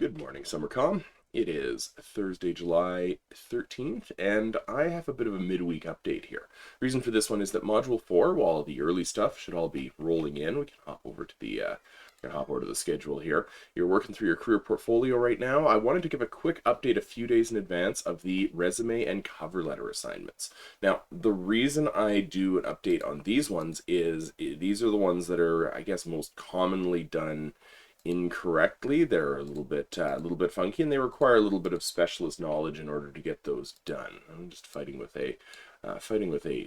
Good morning, Summercom. It is Thursday, July 13th, and I have a bit of a midweek update here. Reason for this one is that Module 4, while the early stuff should all be rolling in, we can hop over to the schedule here. You're working through your career portfolio right now. I wanted to give a quick update a few days in advance of the resume and cover letter assignments. Now, the reason I do an update on these ones is these are the ones that are, I guess, most commonly done incorrectly. They're a little bit funky, and they require a little bit of specialist knowledge in order to get those done. I'm just fighting with a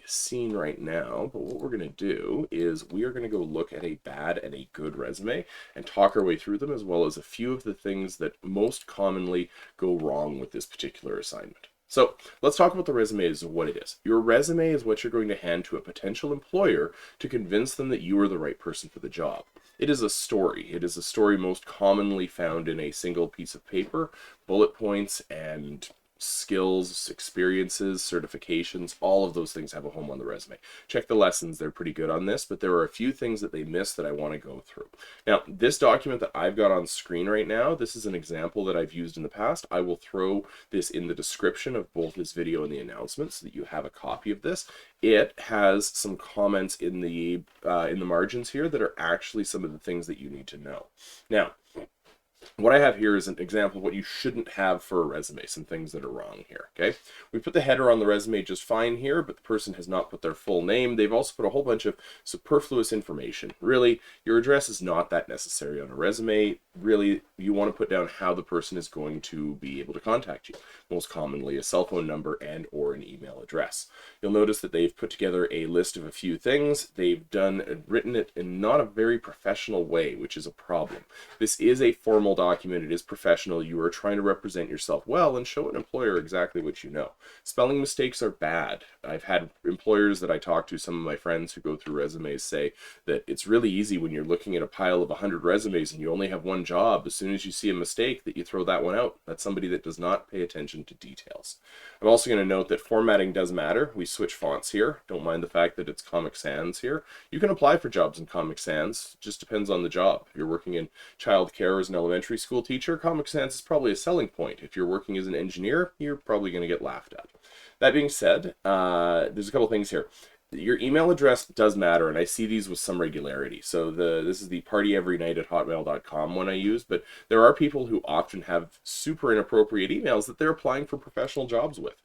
scene right now, but what we're going to do is we are going to go look at a bad and a good resume and talk our way through them, as well as a few of the things that most commonly go wrong with this particular assignment. So let's talk about the resume as what it is. Your resume is what you're going to hand to a potential employer to convince them that you are the right person for the job. It is a story. It is a story most commonly found in a single piece of paper, bullet points and skills, experiences, certifications, all of those things have a home on the resume. Check the lessons, they're pretty good on this, but there are a few things that they miss that I want to go through. Now, this document that I've got on screen right now, this is an example that I've used in the past. I will throw this in the description of both this video and the announcement so that you have a copy of this. It has some comments in the margins here that are actually some of the things that you need to know. Now, what I have here is an example of what you shouldn't have for a resume, some things that are wrong here, okay? We put the header on the resume just fine here, but the person has not put their full name. They've also put a whole bunch of superfluous information. Really, your address is not that necessary on a resume. Really, you want to put down how the person is going to be able to contact you. Most commonly, a cell phone number and or an email address. You'll notice that they've put together a list of a few things. They've written it in not a very professional way, which is a problem. This is a formal document. It is professional. You are trying to represent yourself well and show an employer exactly what you know. Spelling mistakes are bad. I've had employers that I talk to, some of my friends who go through resumes, say that it's really easy when you're looking at a pile of 100 resumes and you only have one job. As soon as you see a mistake, that you throw that one out. That's somebody that does not pay attention to details. I'm also going to note that formatting does matter. We switch fonts here. Don't mind the fact that it's Comic Sans here. You can apply for jobs in Comic Sans. Just depends on the job. If you're working in childcare as an elementary school teacher, Comic Sans is probably a selling point. If you're working as an engineer, you're probably going to get laughed at. That being said, there's a couple things here. Your email address does matter, and I see these with some regularity. So this is the partyeverynight@hotmail.com one I use, but there are people who often have super inappropriate emails that they're applying for professional jobs with.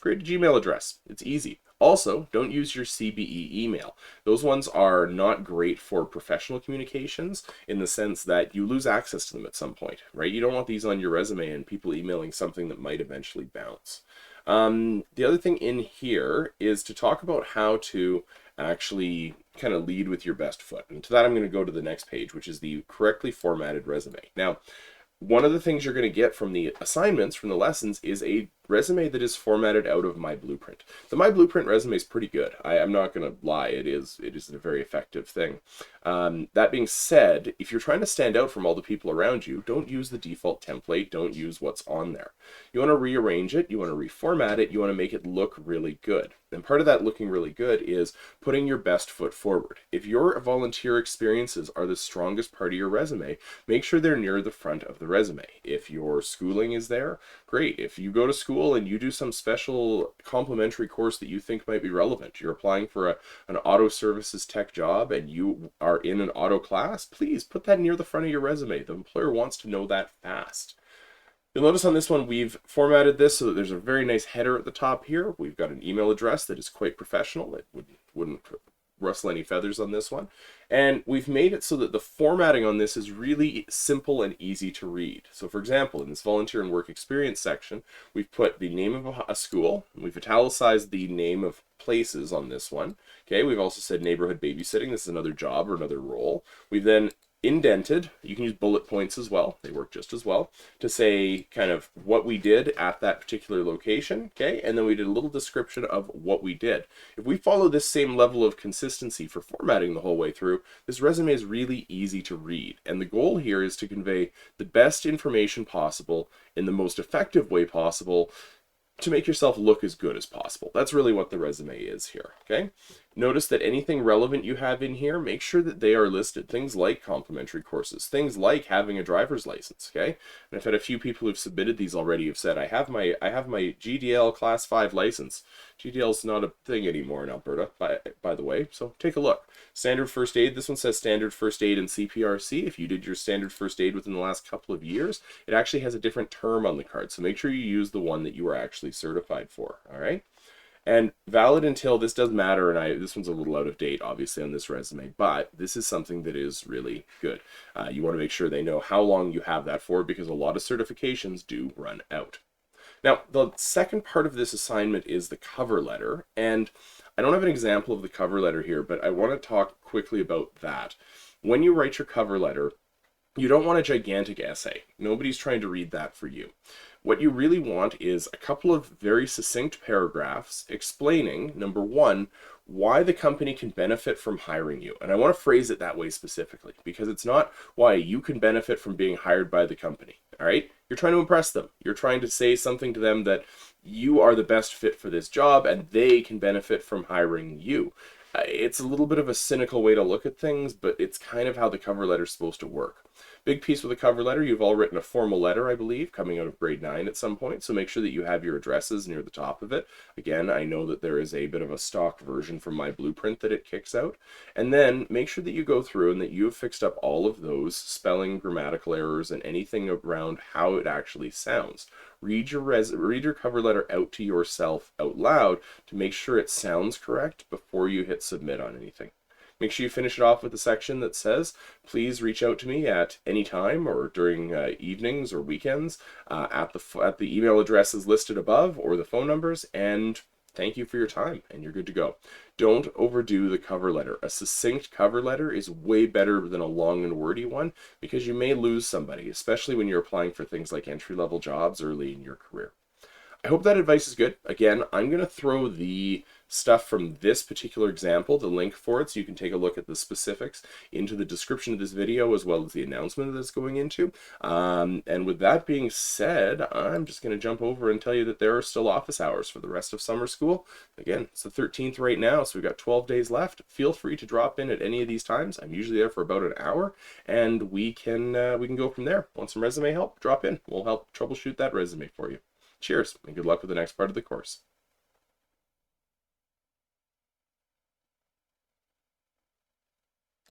Create a Gmail address. It's easy. Also, don't use your CBE email. Those ones are not great for professional communications in the sense that you lose access to them at some point, right? You don't want these on your resume and people emailing something that might eventually bounce. The other thing in here is to talk about how to actually kind of lead with your best foot. And to that, I'm going to go to the next page, which is the correctly formatted resume. Now, one of the things you're going to get from the assignments, from the lessons, is a resume that is formatted out of My Blueprint. The My Blueprint resume is pretty good. I'm not going to lie, it is a very effective thing. That being said, if you're trying to stand out from all the people around you, don't use the default template, don't use what's on there. You want to rearrange it, you want to reformat it, you want to make it look really good. And part of that looking really good is putting your best foot forward. If your volunteer experiences are the strongest part of your resume, make sure they're near the front of the resume. If your schooling is there, great. If you go to school and you do some special complementary course that you think might be relevant, you're applying for an auto services tech job and you are in an auto class, please put that near the front of your resume. The employer wants to know that fast. You'll notice on this one, we've formatted this so that there's a very nice header at the top here. We've got an email address that is quite professional. It wouldn't rustle any feathers on this one. And we've made it so that the formatting on this is really simple and easy to read. So for example, in this volunteer and work experience section, we've put the name of a school, and we've italicized the name of places on this one. Okay, we've also said neighborhood babysitting. This is another job or another role. We've then indented, you can use bullet points as well, they work just as well, to say kind of what we did at that particular location, okay? And then we did a little description of what we did. If we follow this same level of consistency for formatting the whole way through, this resume is really easy to read. And the goal here is to convey the best information possible in the most effective way possible to make yourself look as good as possible. That's really what the resume is here, okay? Notice that anything relevant you have in here, make sure that they are listed. Things like complimentary courses, things like having a driver's license, okay? And I've had a few people who've submitted these already who've said, I have my GDL Class 5 license. GDL is not a thing anymore in Alberta, by the way, so take a look. Standard first aid, this one says standard first aid and CPRC. If you did your standard first aid within the last couple of years, it actually has a different term on the card, so make sure you use the one that you are actually certified for, all right? And valid until, this does matter, and this one's a little out of date, obviously, on this resume, but this is something that is really good. You want to make sure they know how long you have that for, because a lot of certifications do run out. Now, the second part of this assignment is the cover letter, and I don't have an example of the cover letter here, but I want to talk quickly about that. When you write your cover letter, you don't want a gigantic essay. Nobody's trying to read that for you. What you really want is a couple of very succinct paragraphs explaining, number one, why the company can benefit from hiring you. And I want to phrase it that way specifically, because it's not why you can benefit from being hired by the company, all right? You're trying to impress them. You're trying to say something to them that you are the best fit for this job and they can benefit from hiring you. It's a little bit of a cynical way to look at things, but it's kind of how the cover letter is supposed to work. Big piece with the cover letter, you've all written a formal letter, I believe, coming out of grade 9 at some point, so make sure that you have your addresses near the top of it. Again, I know that there is a bit of a stock version from my blueprint that it kicks out. And then make sure that you go through and that you have fixed up all of those spelling, grammatical errors, and anything around how it actually sounds. Read your cover letter out to yourself out loud to make sure it sounds correct before you hit submit on anything. Make sure you finish it off with a section that says, please reach out to me at any time or during evenings or weekends at the email addresses listed above or the phone numbers, and thank you for your time, and you're good to go. Don't overdo the cover letter. A succinct cover letter is way better than a long and wordy one, because you may lose somebody, especially when you're applying for things like entry-level jobs early in your career. I hope that advice is good. Again, I'm going to throw the stuff from this particular example, the link for it, so you can take a look at the specifics into the description of this video, as well as the announcement that it's going into. And with that being said, I'm just going to jump over and tell you that there are still office hours for the rest of summer school. Again, it's the 13th right now, so we've got 12 days left. Feel free to drop in at any of these times. I'm usually there for about an hour, and we can go from there. Want some resume help? Drop in. We'll help troubleshoot that resume for you. Cheers, and good luck with the next part of the course.